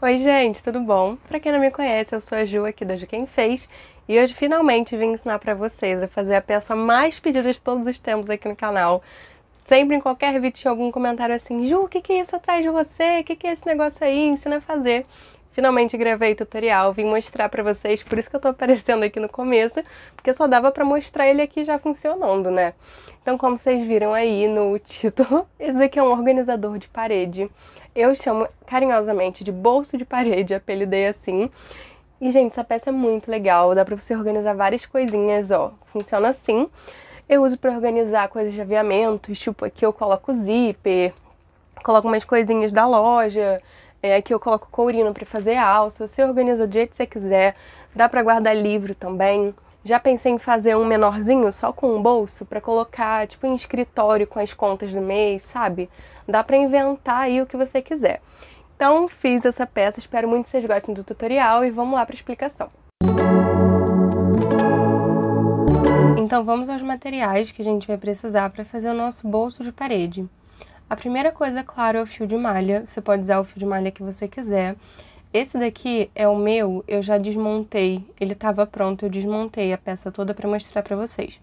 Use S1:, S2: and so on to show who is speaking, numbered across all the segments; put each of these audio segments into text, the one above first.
S1: Oi gente, tudo bom? Pra quem não me conhece, eu sou a Ju aqui da Ju Quem Fez e hoje finalmente vim ensinar pra vocês a fazer a peça mais pedida de todos os tempos aqui no canal. Sempre em qualquer vídeo tinha algum comentário assim: Ju, o que é isso atrás de você? O que é esse negócio aí? Ensina a fazer. Finalmente gravei tutorial, vim mostrar pra vocês, por isso que eu tô aparecendo aqui no começo, porque só dava pra mostrar ele aqui já funcionando, né? Então, como vocês viram aí no título, esse daqui é um organizador de parede. Eu chamo carinhosamente de bolso de parede, apelidei assim. E, gente, essa peça é muito legal, dá pra você organizar várias coisinhas, ó. Funciona assim. Eu uso pra organizar coisas de aviamentos, tipo aqui eu coloco zíper, coloco umas coisinhas da loja, aqui eu coloco courino pra fazer alça. Você organiza do jeito que você quiser, dá pra guardar livro também. Já pensei em fazer um menorzinho, só com um bolso, pra colocar, tipo, em escritório com as contas do mês, sabe? Dá pra inventar aí o que você quiser. Então, fiz essa peça, espero muito que vocês gostem do tutorial e vamos lá pra explicação. Então, vamos aos materiais que a gente vai precisar para fazer o nosso bolso de parede. A primeira coisa, claro, é o fio de malha. Você pode usar o fio de malha que você quiser. Esse daqui é o meu, eu já desmontei, ele estava pronto, eu desmontei a peça toda para mostrar para vocês.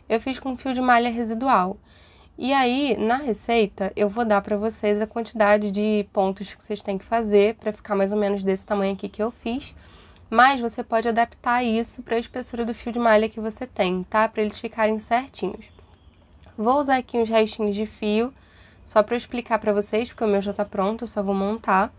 S1: Eu fiz com fio de malha residual. E aí, na receita, eu vou dar para vocês a quantidade de pontos que vocês têm que fazer para ficar mais ou menos desse tamanho aqui que eu fiz. Mas você pode adaptar isso para a espessura do fio de malha que você tem, tá? Para eles ficarem certinhos. Vou usar aqui uns restinhos de fio, só para eu explicar para vocês, porque o meu já tá pronto, eu só vou montar.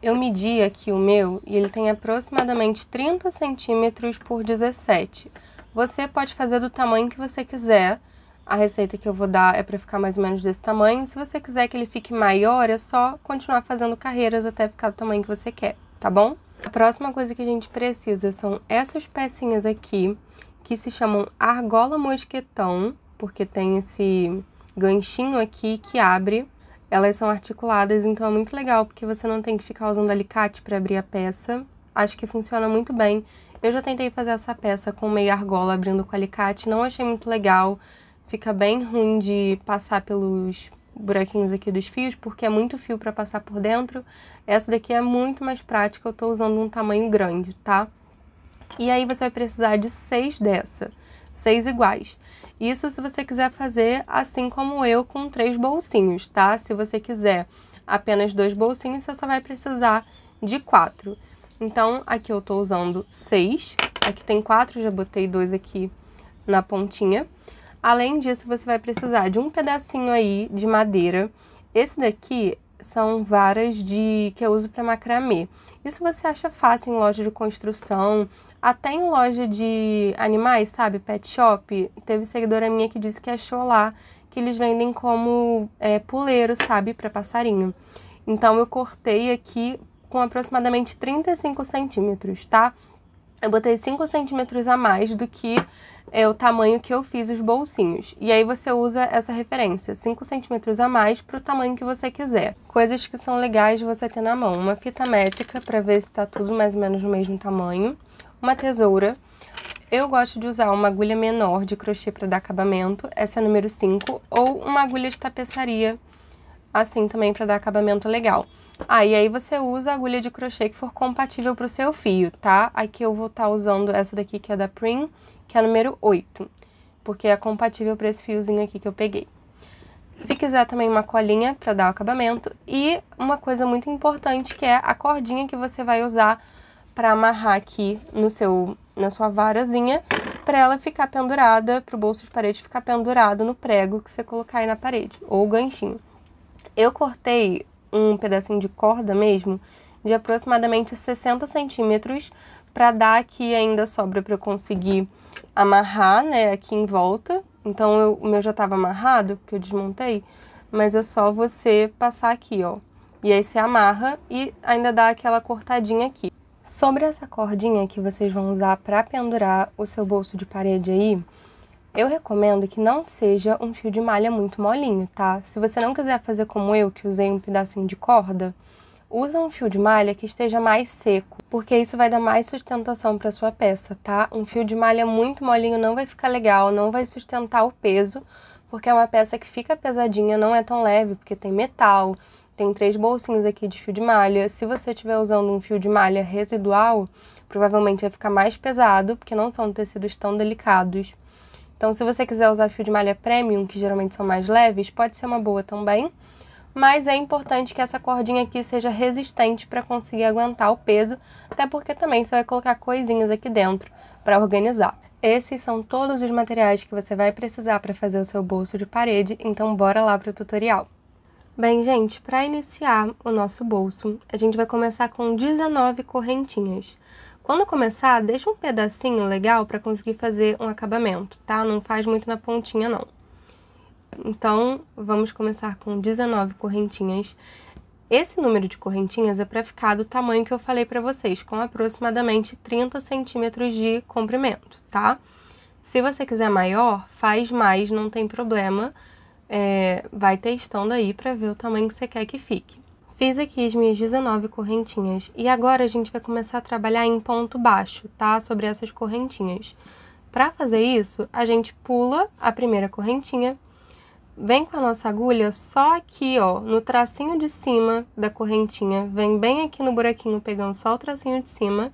S1: Eu medi aqui o meu e ele tem aproximadamente 30 centímetros por 17. Você pode fazer do tamanho que você quiser. A receita que eu vou dar é para ficar mais ou menos desse tamanho. Se você quiser que ele fique maior, é só continuar fazendo carreiras até ficar do tamanho que você quer, tá bom? A próxima coisa que a gente precisa são essas pecinhas aqui, que se chamam argola mosquetão, porque tem esse ganchinho aqui que abre. Elas são articuladas, então é muito legal, porque você não tem que ficar usando alicate para abrir a peça. Acho que funciona muito bem. Eu já tentei fazer essa peça com meia argola abrindo com alicate, não achei muito legal. Fica bem ruim de passar pelos buraquinhos aqui dos fios, porque é muito fio para passar por dentro. Essa daqui é muito mais prática, eu tô usando um tamanho grande, tá? E aí você vai precisar de 6 dessa, 6 iguais. Isso se você quiser fazer assim como eu, com 3 bolsinhos, tá? Se você quiser apenas 2 bolsinhos, você só vai precisar de 4. Então, aqui eu tô usando 6, aqui tem 4, já botei 2 aqui na pontinha. Além disso, você vai precisar de um pedacinho aí de madeira. Esse daqui são varas que eu uso para macramê. Isso você acha fácil em loja de construção, até em loja de animais, sabe? Pet shop. Teve seguidora minha que disse que achou lá que eles vendem como puleiro, sabe? Para passarinho. Então, eu cortei aqui com aproximadamente 35 centímetros, tá? Eu botei 5 centímetros a mais do que o tamanho que eu fiz os bolsinhos. E aí você usa essa referência, 5 centímetros a mais para o tamanho que você quiser. Coisas que são legais de você ter na mão. Uma fita métrica para ver se está tudo mais ou menos no mesmo tamanho. Uma tesoura. Eu gosto de usar uma agulha menor de crochê para dar acabamento, essa é a número 5, ou uma agulha de tapeçaria, assim também para dar acabamento legal. E aí você usa a agulha de crochê que for compatível para o seu fio, tá? Aqui eu vou estar usando essa daqui que é da Prim, que é a número 8, porque é compatível para esse fiozinho aqui que eu peguei. Se quiser também uma colinha para dar o acabamento e uma coisa muito importante que é a cordinha que você vai usar para amarrar aqui na sua varazinha, para ela ficar pendurada, para o bolso de parede ficar pendurado no prego que você colocar aí na parede, ou ganchinho. Eu cortei um pedacinho de corda mesmo, de aproximadamente 60 centímetros, para dar aqui ainda sobra para eu conseguir amarrar, né, aqui em volta. Então, o meu já estava amarrado, porque eu desmontei, mas é só você passar aqui, ó. E aí você amarra e ainda dá aquela cortadinha aqui. Sobre essa cordinha que vocês vão usar para pendurar o seu bolso de parede aí, eu recomendo que não seja um fio de malha muito molinho, tá? Se você não quiser fazer como eu, que usei um pedacinho de corda, usa um fio de malha que esteja mais seco, porque isso vai dar mais sustentação para sua peça, tá? Um fio de malha muito molinho não vai ficar legal, não vai sustentar o peso, porque é uma peça que fica pesadinha, não é tão leve, porque tem metal, tem 3 bolsinhos aqui de fio de malha. Se você estiver usando um fio de malha residual, provavelmente vai ficar mais pesado, porque não são tecidos tão delicados. Então, se você quiser usar fio de malha premium, que geralmente são mais leves, pode ser uma boa também. Mas é importante que essa cordinha aqui seja resistente para conseguir aguentar o peso, até porque também você vai colocar coisinhas aqui dentro para organizar. Esses são todos os materiais que você vai precisar para fazer o seu bolso de parede, então bora lá para o tutorial. Bem, gente, para iniciar o nosso bolso, a gente vai começar com 19 correntinhas. Quando começar, deixa um pedacinho legal para conseguir fazer um acabamento, tá? Não faz muito na pontinha, não. Então, vamos começar com 19 correntinhas. Esse número de correntinhas é para ficar do tamanho que eu falei para vocês, com aproximadamente 30 centímetros de comprimento, tá? Se você quiser maior, faz mais, não tem problema. Vai testando aí para ver o tamanho que você quer que fique. Fiz aqui as minhas 19 correntinhas e agora a gente vai começar a trabalhar em ponto baixo, tá? Sobre essas correntinhas. Para fazer isso, a gente pula a primeira correntinha, vem com a nossa agulha só aqui, ó, no tracinho de cima da correntinha, vem bem aqui no buraquinho pegando só o tracinho de cima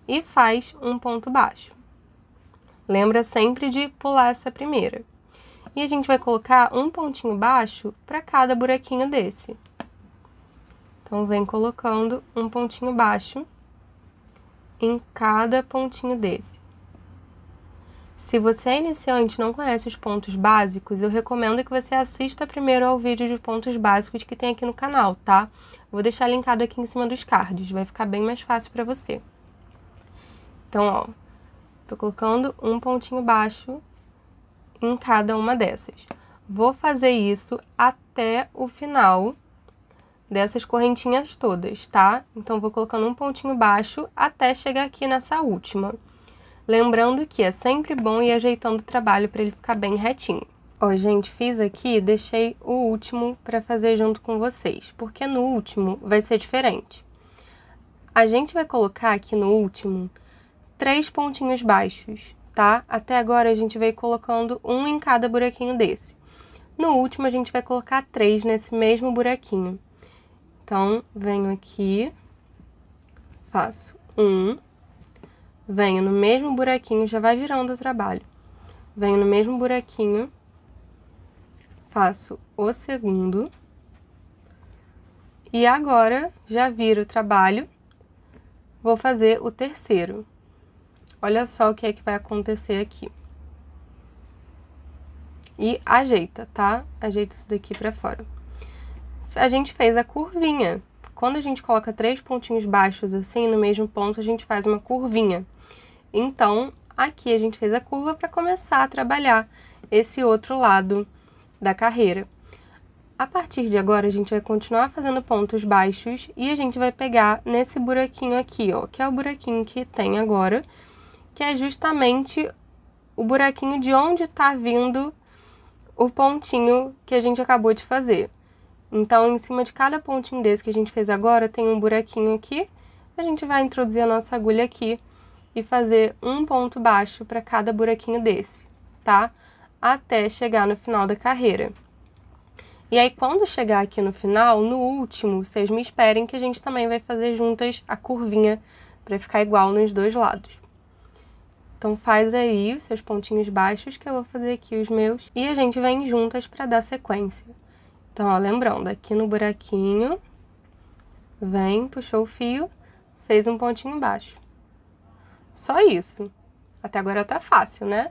S1: e faz um ponto baixo. Lembra sempre de pular essa primeira. E a gente vai colocar um pontinho baixo para cada buraquinho desse. Então, vem colocando um pontinho baixo em cada pontinho desse. Se você é iniciante e não conhece os pontos básicos, eu recomendo que você assista primeiro ao vídeo de pontos básicos que tem aqui no canal, tá? Vou deixar linkado aqui em cima dos cards, vai ficar bem mais fácil para você. Então, ó, tô colocando um pontinho baixo em cada uma dessas. Vou fazer isso até o final dessas correntinhas todas, tá? Então, vou colocando um pontinho baixo até chegar aqui nessa última. Lembrando que é sempre bom ir ajeitando o trabalho para ele ficar bem retinho. Ó, gente, fiz aqui, deixei o último para fazer junto com vocês, porque no último vai ser diferente. A gente vai colocar aqui no último 3 pontinhos baixos, tá? Até agora a gente veio colocando um em cada buraquinho desse. No último a gente vai colocar 3 nesse mesmo buraquinho. Então, venho aqui, faço um, venho no mesmo buraquinho, já vai virando o trabalho. Venho no mesmo buraquinho, faço o segundo. E agora, já viro o trabalho, vou fazer o terceiro. Olha só o que é que vai acontecer aqui. E ajeita, tá? Ajeita isso daqui pra fora. A gente fez a curvinha. Quando a gente coloca 3 pontinhos baixos assim, no mesmo ponto, a gente faz uma curvinha. Então, aqui a gente fez a curva para começar a trabalhar esse outro lado da carreira. A partir de agora, a gente vai continuar fazendo pontos baixos e a gente vai pegar nesse buraquinho aqui, ó, que é o buraquinho que tem agora, que é justamente o buraquinho de onde tá vindo o pontinho que a gente acabou de fazer. Então, em cima de cada pontinho desse que a gente fez agora, tem um buraquinho aqui. A gente vai introduzir a nossa agulha aqui e fazer um ponto baixo para cada buraquinho desse, tá? Até chegar no final da carreira. E aí, quando chegar aqui no final, no último, vocês me esperem que a gente também vai fazer juntas a curvinha para ficar igual nos dois lados. Então, faz aí os seus pontinhos baixos, que eu vou fazer aqui os meus. E a gente vem juntas para dar sequência. Então, ó, lembrando, aqui no buraquinho, vem, puxou o fio, fez um pontinho baixo. Só isso. Até agora tá fácil, né?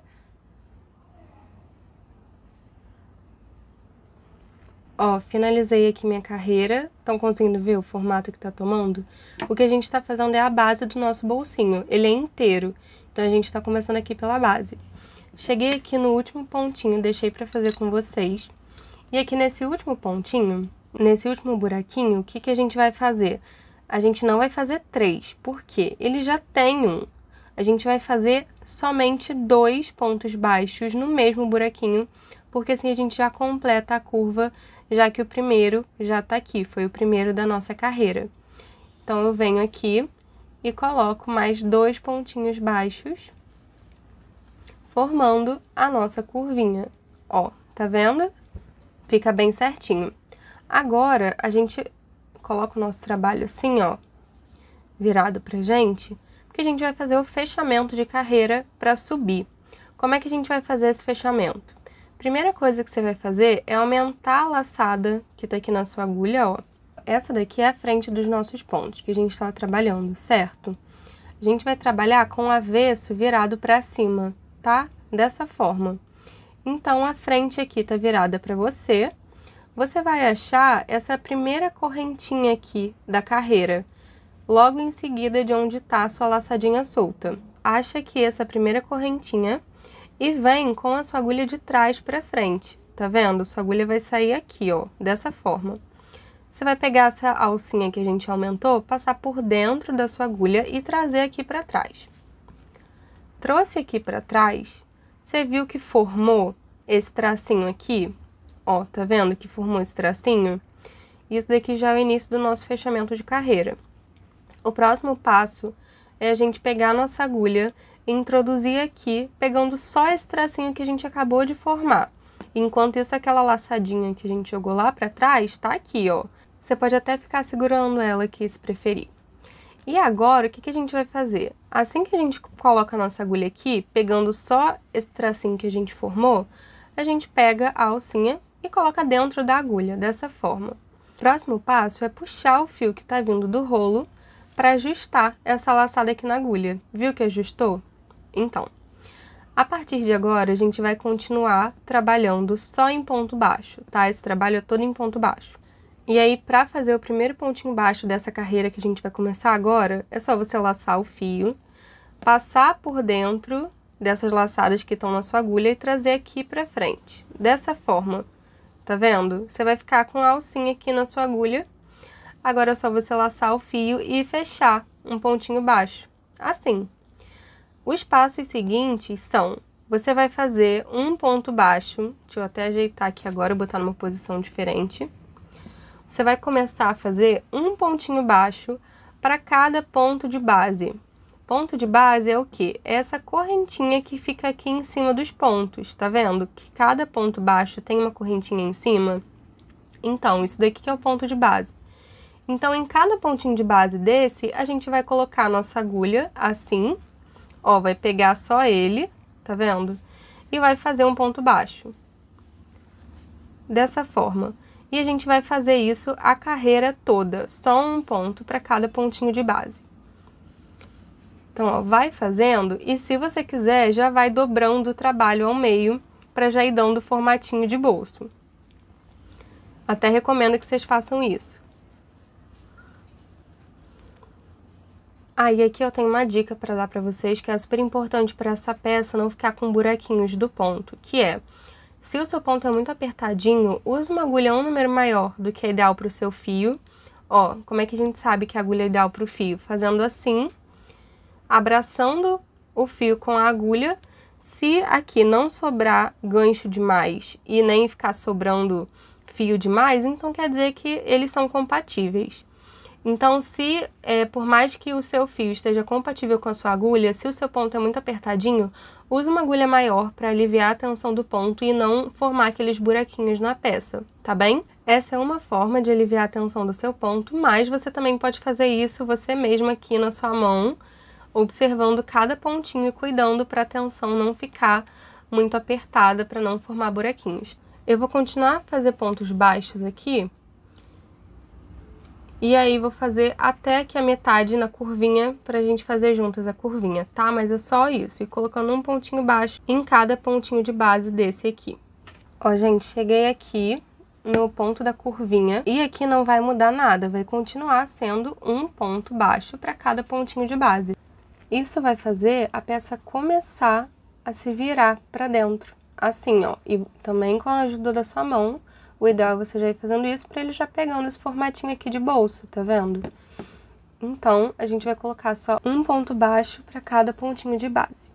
S1: Ó, finalizei aqui minha carreira. Estão conseguindo ver o formato que tá tomando? O que a gente tá fazendo é a base do nosso bolsinho. Ele é inteiro. Então, a gente tá começando aqui pela base. Cheguei aqui no último pontinho, deixei pra fazer com vocês. E aqui nesse último pontinho, nesse último buraquinho, o que que a gente vai fazer? A gente não vai fazer 3, porque ele já tem um. A gente vai fazer somente 2 pontos baixos no mesmo buraquinho, porque assim a gente já completa a curva, já que o primeiro já tá aqui, foi o primeiro da nossa carreira. Então, eu venho aqui e coloco mais 2 pontinhos baixos, formando a nossa curvinha. Ó, tá vendo? Fica bem certinho. Agora, a gente coloca o nosso trabalho assim, ó, virado pra gente, porque a gente vai fazer o fechamento de carreira para subir. Como é que a gente vai fazer esse fechamento? Primeira coisa que você vai fazer é aumentar a laçada que tá aqui na sua agulha, ó. Essa daqui é a frente dos nossos pontos que a gente tá trabalhando, certo? A gente vai trabalhar com o avesso virado para cima, tá? Dessa forma. Então, a frente aqui tá virada para você. Você vai achar essa primeira correntinha aqui da carreira, logo em seguida de onde tá a sua laçadinha solta. Acha aqui essa primeira correntinha e vem com a sua agulha de trás para frente, tá vendo? Sua agulha vai sair aqui, ó, dessa forma. Você vai pegar essa alcinha que a gente aumentou, passar por dentro da sua agulha e trazer aqui para trás. Trouxe aqui para trás, você viu que formou esse tracinho aqui? Ó, tá vendo que formou esse tracinho? Isso daqui já é o início do nosso fechamento de carreira. O próximo passo é a gente pegar a nossa agulha e introduzir aqui, pegando só esse tracinho que a gente acabou de formar. Enquanto isso, aquela laçadinha que a gente jogou lá pra trás, tá aqui, ó. Você pode até ficar segurando ela aqui, se preferir. E agora, o que a gente vai fazer? Assim que a gente coloca a nossa agulha aqui, pegando só esse tracinho que a gente formou, a gente pega a alcinha e coloca dentro da agulha, dessa forma. O próximo passo é puxar o fio que tá vindo do rolo para ajustar essa laçada aqui na agulha. Viu que ajustou? Então, a partir de agora, a gente vai continuar trabalhando só em ponto baixo, tá? Esse trabalho é todo em ponto baixo. E aí, para fazer o primeiro pontinho baixo dessa carreira que a gente vai começar agora, é só você laçar o fio, passar por dentro dessas laçadas que estão na sua agulha e trazer aqui pra frente. Dessa forma, tá vendo? Você vai ficar com a alcinha aqui na sua agulha. Agora é só você laçar o fio e fechar um pontinho baixo, assim. Os passos seguintes são, você vai fazer um ponto baixo, deixa eu até ajeitar aqui agora, botar numa posição diferente. Você vai começar a fazer um pontinho baixo para cada ponto de base. Ponto de base é o quê? É essa correntinha que fica aqui em cima dos pontos, tá vendo? Que cada ponto baixo tem uma correntinha em cima. Então, isso daqui que é o ponto de base. Então, em cada pontinho de base desse, a gente vai colocar a nossa agulha assim, ó, vai pegar só ele, tá vendo? E vai fazer um ponto baixo. Dessa forma. E a gente vai fazer isso a carreira toda, só um ponto para cada pontinho de base. Então, ó, vai fazendo e se você quiser, já vai dobrando o trabalho ao meio para já ir dando formatinho de bolso. Até recomendo que vocês façam isso. E aqui eu tenho uma dica para dar para vocês que é super importante para essa peça não ficar com buraquinhos do ponto, que é, se o seu ponto é muito apertadinho, use uma agulha um número maior do que é ideal para o seu fio. Ó, como é que a gente sabe que a agulha é ideal para o fio? Fazendo assim, abraçando o fio com a agulha. Se aqui não sobrar gancho demais e nem ficar sobrando fio demais, então quer dizer que eles são compatíveis. Então, se por mais que o seu fio esteja compatível com a sua agulha, se o seu ponto é muito apertadinho, use uma agulha maior para aliviar a tensão do ponto e não formar aqueles buraquinhos na peça, tá bem? Essa é uma forma de aliviar a tensão do seu ponto, mas você também pode fazer isso você mesma aqui na sua mão, observando cada pontinho e cuidando para a tensão não ficar muito apertada, para não formar buraquinhos. Eu vou continuar a fazer pontos baixos aqui. E aí, vou fazer até aqui a metade na curvinha, pra gente fazer juntas a curvinha, tá? Mas é só isso, e colocando um pontinho baixo em cada pontinho de base desse aqui. Ó, gente, cheguei aqui no ponto da curvinha, e aqui não vai mudar nada, vai continuar sendo um ponto baixo pra cada pontinho de base. Isso vai fazer a peça começar a se virar pra dentro, assim, ó, e também com a ajuda da sua mão. O ideal é você já ir fazendo isso para ele já pegando esse formatinho aqui de bolso, tá vendo? Então, a gente vai colocar só um ponto baixo para cada pontinho de base.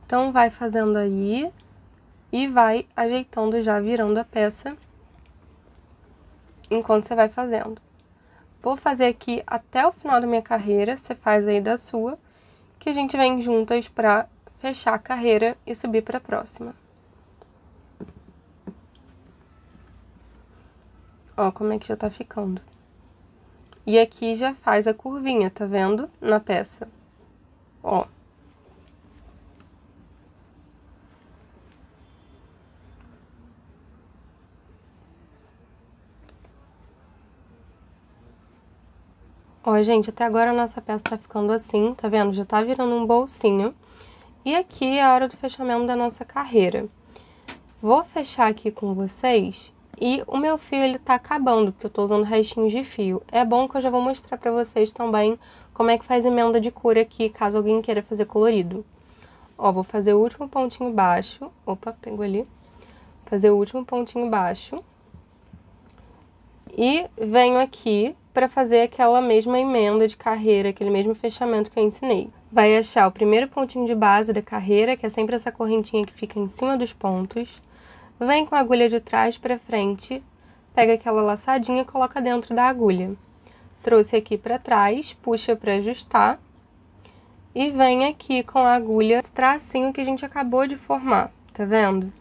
S1: Então, vai fazendo aí e vai ajeitando já, virando a peça enquanto você vai fazendo. Vou fazer aqui até o final da minha carreira, você faz aí da sua, que a gente vem juntas para fechar a carreira e subir para a próxima. Ó, como é que já tá ficando. E aqui já faz a curvinha, tá vendo? Na peça. Ó. Ó, gente, até agora a nossa peça tá ficando assim, tá vendo? Já tá virando um bolsinho. E aqui é a hora do fechamento da nossa carreira. Vou fechar aqui com vocês e o meu fio ele tá acabando, porque eu tô usando restinhos de fio. É bom que eu já vou mostrar pra vocês também como é que faz emenda de cor aqui, caso alguém queira fazer colorido. Ó, vou fazer o último pontinho baixo. Opa, pegou ali. Fazer o último pontinho baixo. E venho aqui para fazer aquela mesma emenda de carreira, aquele mesmo fechamento que eu ensinei. Vai achar o primeiro pontinho de base da carreira, que é sempre essa correntinha que fica em cima dos pontos. Vem com a agulha de trás para frente, pega aquela laçadinha e coloca dentro da agulha. Trouxe aqui para trás, puxa para ajustar. E vem aqui com a agulha, esse tracinho que a gente acabou de formar, tá vendo?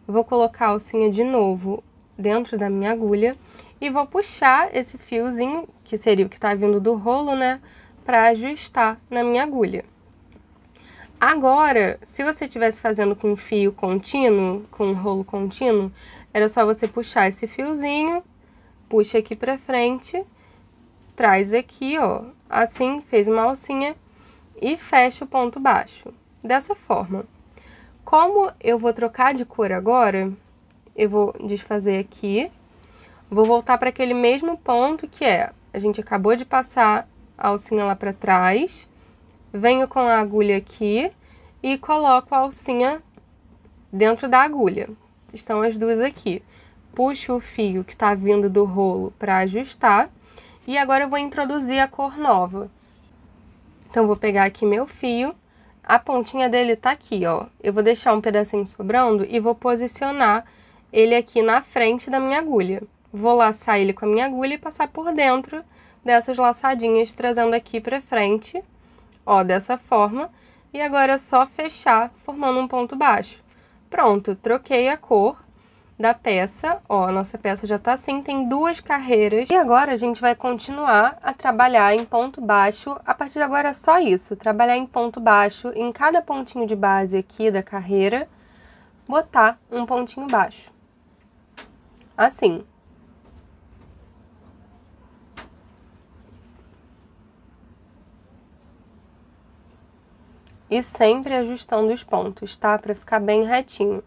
S1: Vou colocar a alcinha de novo dentro da minha agulha e vou puxar esse fiozinho, que seria o que tá vindo do rolo, né, pra ajustar na minha agulha. Agora, se você estivesse fazendo com fio contínuo, com um rolo contínuo, era só você puxar esse fiozinho, puxa aqui pra frente, traz aqui, ó, assim, fez uma alcinha e fecha o ponto baixo, dessa forma. Como eu vou trocar de cor agora, eu vou desfazer aqui, vou voltar para aquele mesmo ponto que a gente acabou de passar a alcinha lá para trás, venho com a agulha aqui e coloco a alcinha dentro da agulha. Estão as duas aqui. Puxo o fio que tá vindo do rolo para ajustar e agora eu vou introduzir a cor nova. Então, vou pegar aqui meu fio, a pontinha dele tá aqui, ó. Eu vou deixar um pedacinho sobrando e vou posicionar ele aqui na frente da minha agulha. Vou laçar ele com a minha agulha e passar por dentro dessas laçadinhas, trazendo aqui pra frente, ó, dessa forma. E agora é só fechar, formando um ponto baixo. Pronto, troquei a cor da peça, ó, a nossa peça já tá assim, tem duas carreiras. E agora a gente vai continuar a trabalhar em ponto baixo, a partir de agora é só isso, trabalhar em ponto baixo, em cada pontinho de base aqui da carreira, botar um pontinho baixo. Assim. E sempre ajustando os pontos, tá? Pra ficar bem retinho.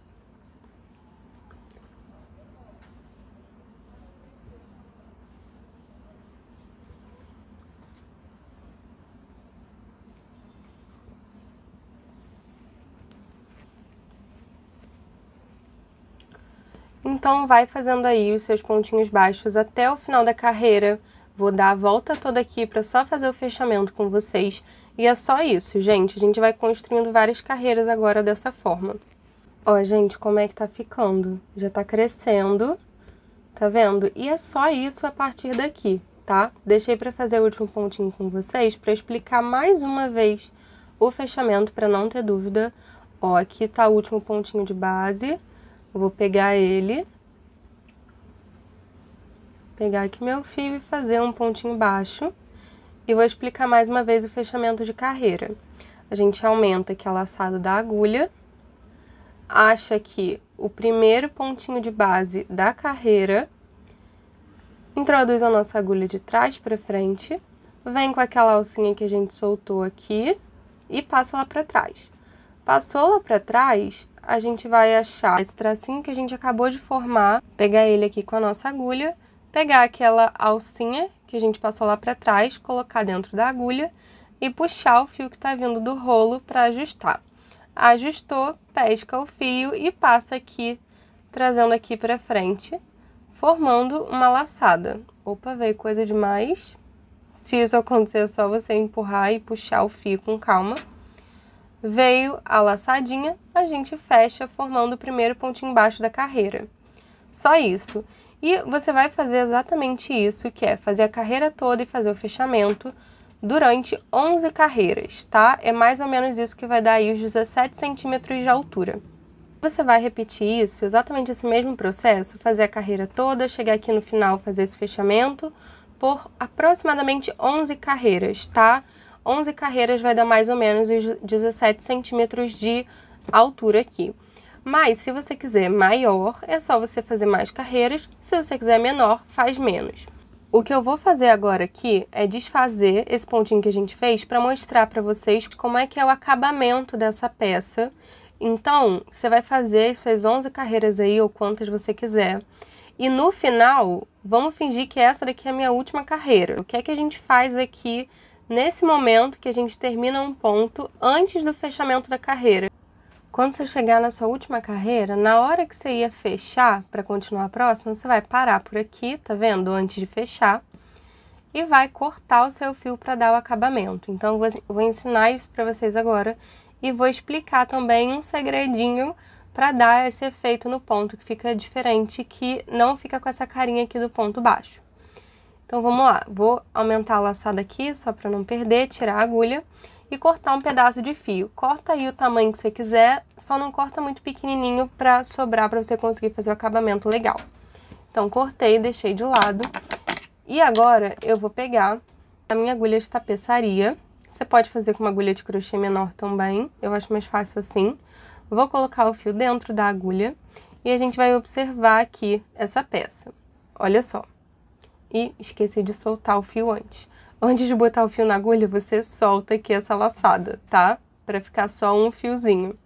S1: Então, vai fazendo aí os seus pontinhos baixos até o final da carreira. Vou dar a volta toda aqui para só fazer o fechamento com vocês. E é só isso, gente. A gente vai construindo várias carreiras agora dessa forma. Ó, gente, como é que tá ficando? Já tá crescendo, tá vendo? E é só isso a partir daqui, tá? Deixei para fazer o último pontinho com vocês para explicar mais uma vez o fechamento, para não ter dúvida. Ó, aqui tá o último pontinho de base. Vou pegar ele, pegar aqui meu fio e fazer um pontinho baixo. E vou explicar mais uma vez o fechamento de carreira. A gente aumenta aqui a laçada da agulha, acha aqui o primeiro pontinho de base da carreira, introduz a nossa agulha de trás para frente, vem com aquela alcinha que a gente soltou aqui e passa lá para trás. Passou lá para trás, a gente vai achar esse tracinho que a gente acabou de formar, pegar ele aqui com a nossa agulha, pegar aquela alcinha que a gente passou lá para trás, colocar dentro da agulha e puxar o fio que tá vindo do rolo para ajustar. Ajustou, pesca o fio e passa aqui, trazendo aqui para frente, formando uma laçada. Opa, veio coisa demais. Se isso acontecer, é só você empurrar e puxar o fio com calma. Veio a laçadinha, a gente fecha formando o primeiro pontinho baixo da carreira. Só isso. E você vai fazer exatamente isso, que é fazer a carreira toda e fazer o fechamento durante 11 carreiras, tá? É mais ou menos isso que vai dar aí os 17 centímetros de altura. Você vai repetir isso, exatamente esse mesmo processo, fazer a carreira toda, chegar aqui no final, fazer esse fechamento por aproximadamente 11 carreiras, tá? 11 carreiras vai dar mais ou menos os 17 centímetros de altura aqui. Mas se você quiser maior, é só você fazer mais carreiras. Se você quiser menor, faz menos. O que eu vou fazer agora aqui é desfazer esse pontinho que a gente fez para mostrar para vocês como é que é o acabamento dessa peça. Então, você vai fazer essas 11 carreiras aí, ou quantas você quiser. E no final, vamos fingir que essa daqui é a minha última carreira. O que é que a gente faz aqui nesse momento que a gente termina um ponto antes do fechamento da carreira? Quando você chegar na sua última carreira, na hora que você ia fechar para continuar a próxima, você vai parar por aqui, tá vendo? Antes de fechar. E vai cortar o seu fio para dar o acabamento. Então, eu vou ensinar isso para vocês agora. E vou explicar também um segredinho para dar esse efeito no ponto, que fica diferente, que não fica com essa carinha aqui do ponto baixo. Então, vamos lá. Vou aumentar a laçada aqui, só para não perder, tirar a agulha e cortar um pedaço de fio. Corta aí o tamanho que você quiser, só não corta muito pequenininho para sobrar, para você conseguir fazer o acabamento legal. Então, cortei, deixei de lado. E agora, eu vou pegar a minha agulha de tapeçaria. Você pode fazer com uma agulha de crochê menor também, eu acho mais fácil assim. Vou colocar o fio dentro da agulha e a gente vai observar aqui essa peça. Olha só. E esqueci de soltar o fio antes. Antes de botar o fio na agulha, você solta aqui essa laçada, tá? Pra ficar só um fiozinho.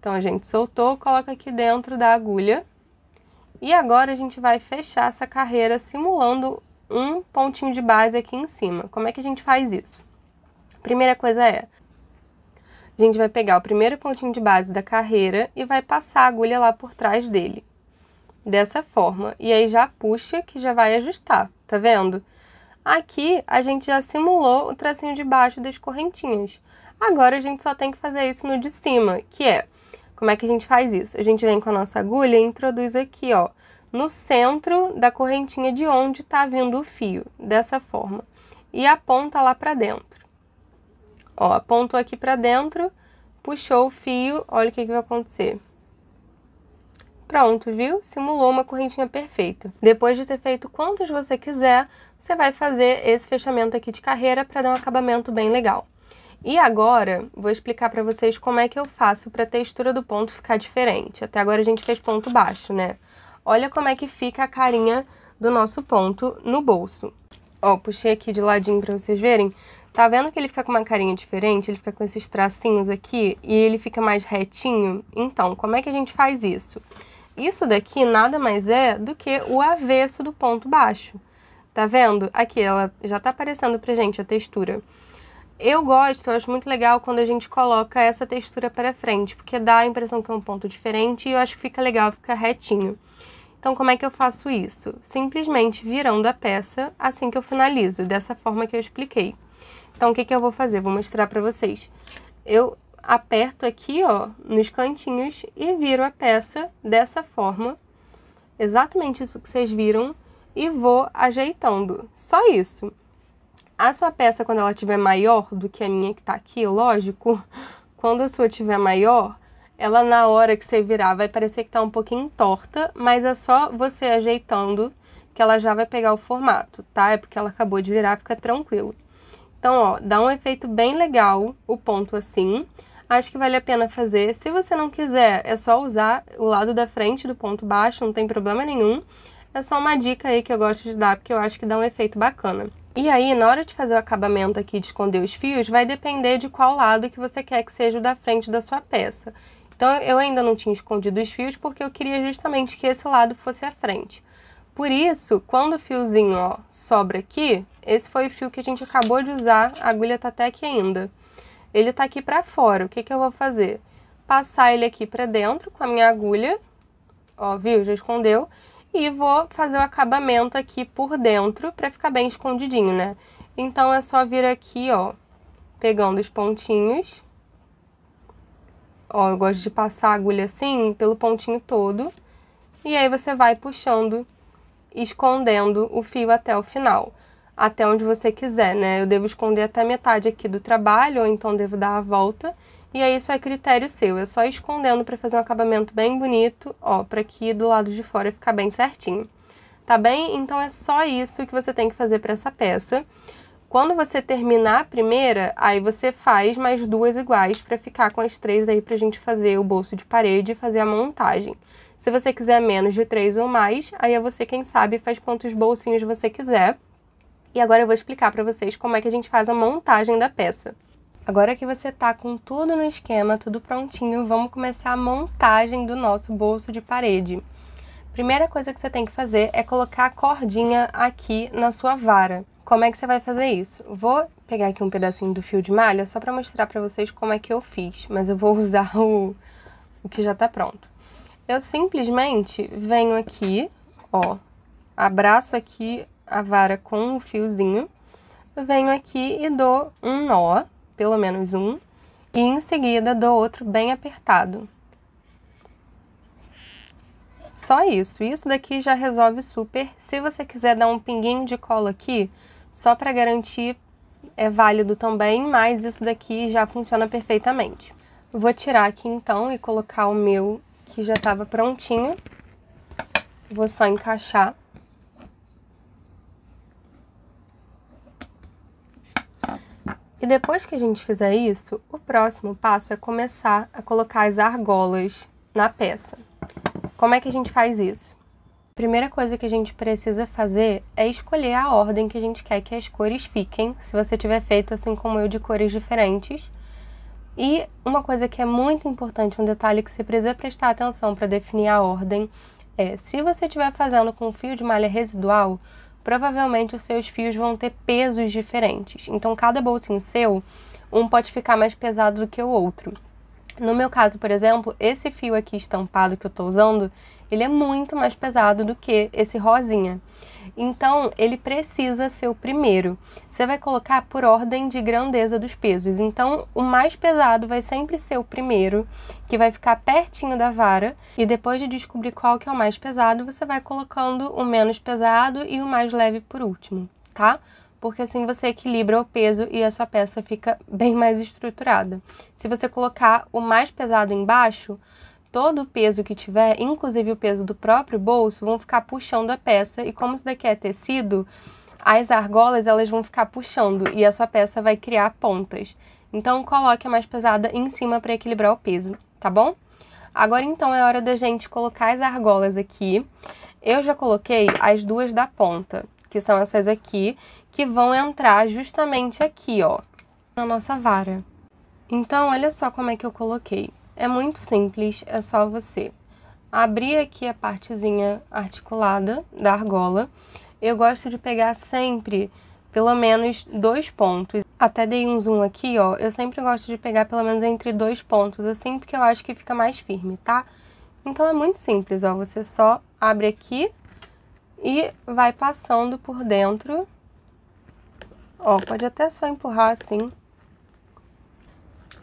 S1: Então, a gente soltou, coloca aqui dentro da agulha. E agora a gente vai fechar essa carreira simulando um pontinho de base aqui em cima. Como é que a gente faz isso? Primeira coisa é, a gente vai pegar o primeiro pontinho de base da carreira e vai passar a agulha lá por trás dele. Dessa forma. E aí já puxa que já vai ajustar, tá vendo? Aqui a gente já simulou o tracinho de baixo das correntinhas. Agora a gente só tem que fazer isso no de cima, que é, como é que a gente faz isso? A gente vem com a nossa agulha e introduz aqui, ó, no centro da correntinha de onde tá vindo o fio, dessa forma. E aponta lá pra dentro. Ó, apontou aqui pra dentro, puxou o fio, olha o que vai acontecer. Pronto, viu? Simulou uma correntinha perfeita. Depois de ter feito quantos você quiser, você vai fazer esse fechamento aqui de carreira para dar um acabamento bem legal. E agora, vou explicar para vocês como é que eu faço para a textura do ponto ficar diferente. Até agora a gente fez ponto baixo, né? Olha como é que fica a carinha do nosso ponto no bolso. Ó, puxei aqui de ladinho para vocês verem. Tá vendo que ele fica com uma carinha diferente? Ele fica com esses tracinhos aqui e ele fica mais retinho? Então, como é que a gente faz isso? Isso daqui nada mais é do que o avesso do ponto baixo. Tá vendo? Aqui, ela já tá aparecendo pra gente a textura. Eu acho muito legal quando a gente coloca essa textura para frente, porque dá a impressão que é um ponto diferente e eu acho que fica legal, fica retinho. Então, como é que eu faço isso? Simplesmente virando a peça assim que eu finalizo, dessa forma que eu expliquei. Então, o que eu vou fazer? Vou mostrar pra vocês. Eu aperto aqui, ó, nos cantinhos e viro a peça dessa forma. Exatamente isso que vocês viram. E vou ajeitando. Só isso. A sua peça, quando ela tiver maior do que a minha que tá aqui, lógico, quando a sua tiver maior, ela na hora que você virar vai parecer que tá um pouquinho torta, mas é só você ajeitando que ela já vai pegar o formato, tá? É porque ela acabou de virar, fica tranquilo. Então, ó, dá um efeito bem legal o ponto assim. Acho que vale a pena fazer. Se você não quiser, é só usar o lado da frente do ponto baixo, não tem problema nenhum. É só uma dica aí que eu gosto de dar, porque eu acho que dá um efeito bacana. E aí, na hora de fazer o acabamento aqui, de esconder os fios, vai depender de qual lado que você quer que seja o da frente da sua peça. Então, eu ainda não tinha escondido os fios, porque eu queria justamente que esse lado fosse a frente. Por isso, quando o fiozinho, ó, sobra aqui, esse foi o fio que a gente acabou de usar, a agulha tá até aqui ainda. Ele tá aqui pra fora, o que eu vou fazer? Passar ele aqui pra dentro com a minha agulha, ó, viu? Já escondeu. E vou fazer o acabamento aqui por dentro pra ficar bem escondidinho, né? Então, é só vir aqui, ó, pegando os pontinhos. Ó, eu gosto de passar a agulha assim, pelo pontinho todo. E aí, você vai puxando, escondendo o fio até o final. Até onde você quiser, né? Eu devo esconder até metade aqui do trabalho, ou então devo dar a volta. E aí isso é critério seu, é só escondendo para fazer um acabamento bem bonito, ó, para aqui do lado de fora ficar bem certinho. Tá bem? Então é só isso que você tem que fazer para essa peça. Quando você terminar a primeira, aí você faz mais duas iguais para ficar com as 3 aí pra gente fazer o bolso de parede e fazer a montagem. Se você quiser menos de 3 ou mais, aí é você quem sabe faz quantos bolsinhos você quiser. E agora eu vou explicar para vocês como é que a gente faz a montagem da peça. Agora que você tá com tudo no esquema, tudo prontinho, vamos começar a montagem do nosso bolso de parede. Primeira coisa que você tem que fazer é colocar a cordinha aqui na sua vara. Como é que você vai fazer isso? Vou pegar aqui um pedacinho do fio de malha só para mostrar para vocês como é que eu fiz, mas eu vou usar o que já tá pronto. Eu simplesmente venho aqui, ó, abraço aqui a vara com o fiozinho, venho aqui e dou um nó, pelo menos um, e em seguida dou outro bem apertado. Só isso. Isso daqui já resolve super. Se você quiser dar um pinguinho de cola aqui, só para garantir, é válido também, mas isso daqui já funciona perfeitamente. Vou tirar aqui então e colocar o meu que já estava prontinho. Vou só encaixar. E depois que a gente fizer isso, o próximo passo é começar a colocar as argolas na peça. Como é que a gente faz isso? A primeira coisa que a gente precisa fazer é escolher a ordem que a gente quer que as cores fiquem, se você tiver feito assim como eu, de cores diferentes. E uma coisa que é muito importante, um detalhe que você precisa prestar atenção para definir a ordem, é se você estiver fazendo com fio de malha residual, provavelmente os seus fios vão ter pesos diferentes. Então, cada bolsinho seu, um pode ficar mais pesado do que o outro. No meu caso, por exemplo, esse fio aqui estampado que eu tô usando, ele é muito mais pesado do que esse rosinha. Então, ele precisa ser o primeiro. Você vai colocar por ordem de grandeza dos pesos. Então, o mais pesado vai sempre ser o primeiro, que vai ficar pertinho da vara. E depois de descobrir qual que é o mais pesado, você vai colocando o menos pesado e o mais leve por último, tá? Porque assim você equilibra o peso e a sua peça fica bem mais estruturada. Se você colocar o mais pesado embaixo, todo o peso que tiver, inclusive o peso do próprio bolso, vão ficar puxando a peça. E como isso daqui é tecido, as argolas elas vão ficar puxando e a sua peça vai criar pontas. Então coloque a mais pesada em cima para equilibrar o peso, tá bom? Agora então é hora da gente colocar as argolas aqui. Eu já coloquei as duas da ponta, que são essas aqui, que vão entrar justamente aqui, ó, na nossa vara. Então, olha só como é que eu coloquei. É muito simples, é só você abrir aqui a partezinha articulada da argola. Eu gosto de pegar sempre pelo menos 2 pontos. Até dei um zoom aqui, ó. Eu sempre gosto de pegar pelo menos entre 2 pontos, assim, porque eu acho que fica mais firme, tá? Então, é muito simples, ó. Você só abre aqui e vai passando por dentro. Ó, pode até só empurrar assim.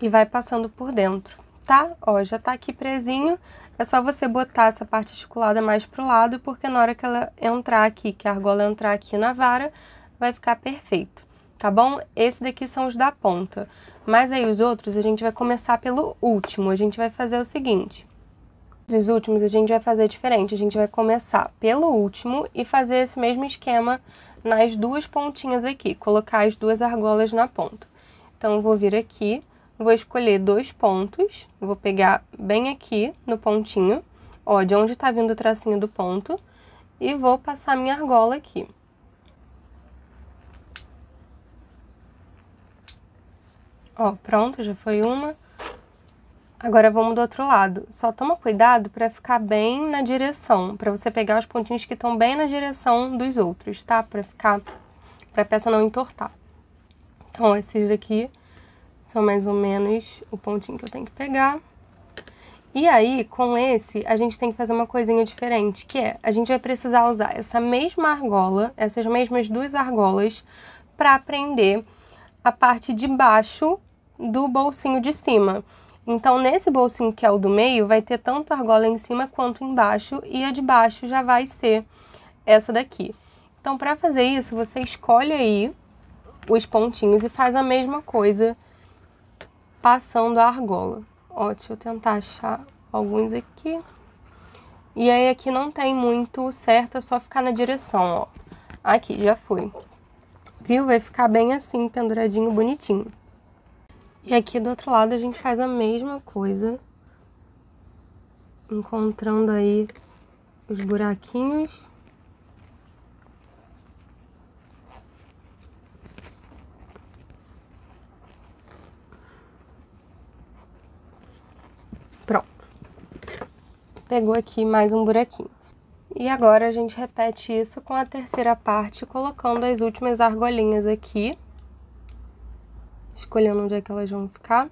S1: E vai passando por dentro, tá? Ó, já tá aqui presinho. É só você botar essa parte articulada mais pro lado, porque na hora que ela entrar aqui, que a argola entrar aqui na vara, vai ficar perfeito, tá bom? Esse daqui são os da ponta. Mas aí os outros a gente vai começar pelo último. A gente vai fazer o seguinte. Os últimos a gente vai fazer diferente. A gente vai começar pelo último e fazer esse mesmo esquema nas duas pontinhas aqui, colocar as duas argolas na ponta. Então, eu vou vir aqui, vou escolher 2 pontos, vou pegar bem aqui no pontinho, ó, de onde tá vindo o tracinho do ponto, e vou passar minha argola aqui. Ó, pronto, já foi uma. Agora vamos do outro lado. Só toma cuidado para ficar bem na direção, para você pegar os pontinhos que estão bem na direção dos outros, tá? Para a peça não entortar. Então, esses daqui são mais ou menos o pontinho que eu tenho que pegar. E aí, com esse, a gente tem que fazer uma coisinha diferente, que é, a gente vai precisar usar essa mesma argola, essas mesmas 2 argolas, para prender a parte de baixo do bolsinho de cima. Então, nesse bolsinho que é o do meio, vai ter tanto argola em cima quanto embaixo, e a de baixo já vai ser essa daqui. Então, para fazer isso, você escolhe aí os pontinhos e faz a mesma coisa passando a argola. Ó, deixa eu tentar achar alguns aqui. E aí aqui não tem muito certo, é só ficar na direção, ó. Aqui, já foi. Viu? Vai ficar bem assim, penduradinho, bonitinho. E aqui do outro lado a gente faz a mesma coisa. Encontrando aí os buraquinhos. Pronto. Pegou aqui mais um buraquinho. E agora a gente repete isso com a terceira parte, colocando as últimas argolinhas aqui. Escolhendo onde é que elas vão ficar.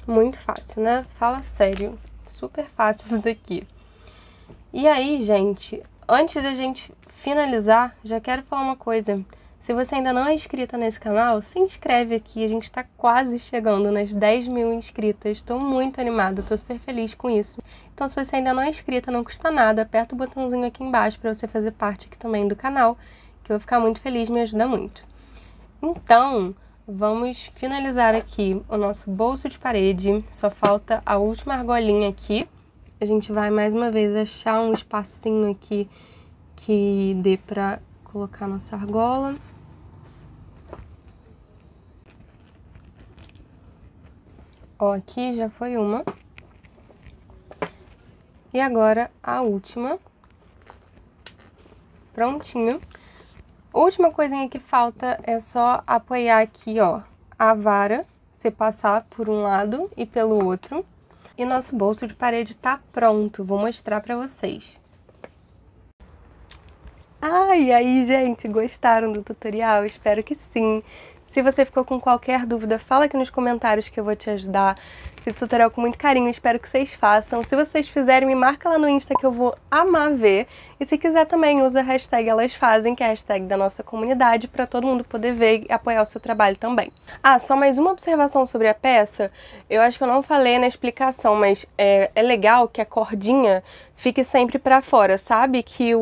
S1: Muito fácil, né? Fala sério. Super fácil isso daqui. E aí, gente, antes da gente finalizar, já quero falar uma coisa. Se você ainda não é inscrita nesse canal, se inscreve aqui. A gente tá quase chegando nas 10 mil inscritas. Estou muito animada, tô super feliz com isso. Então, se você ainda não é inscrita, não custa nada. Aperta o botãozinho aqui embaixo para você fazer parte aqui também do canal, que eu vou ficar muito feliz, me ajuda muito. Então, vamos finalizar aqui o nosso bolso de parede. Só falta a última argolinha aqui. A gente vai mais uma vez achar um espacinho aqui que dê pra colocar nossa argola. Ó, aqui já foi uma. E agora a última. Prontinho. A última coisinha que falta é só apoiar aqui, ó, a vara, você passar por um lado e pelo outro. E nosso bolso de parede tá pronto, vou mostrar pra vocês. E aí, gente, gostaram do tutorial? Espero que sim. Se você ficou com qualquer dúvida, fala aqui nos comentários que eu vou te ajudar. Fiz esse tutorial com muito carinho, espero que vocês façam. Se vocês fizerem, me marca lá no Insta que eu vou amar ver. E se quiser também, usa a hashtag #ElasFazem, que é a hashtag da nossa comunidade, para todo mundo poder ver e apoiar o seu trabalho também. Só mais uma observação sobre a peça. Eu acho que eu não falei na explicação, mas é legal que a cordinha fique sempre para fora, sabe? Que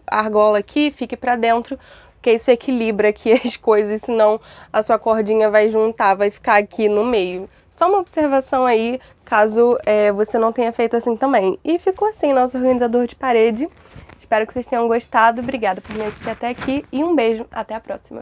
S1: a argola aqui fique para dentro, porque isso equilibra aqui as coisas, senão a sua cordinha vai juntar, vai ficar aqui no meio. Só uma observação aí, caso você não tenha feito assim também. E ficou assim, nosso organizador de parede. Espero que vocês tenham gostado. Obrigada por me assistir até aqui e um beijo. Até a próxima.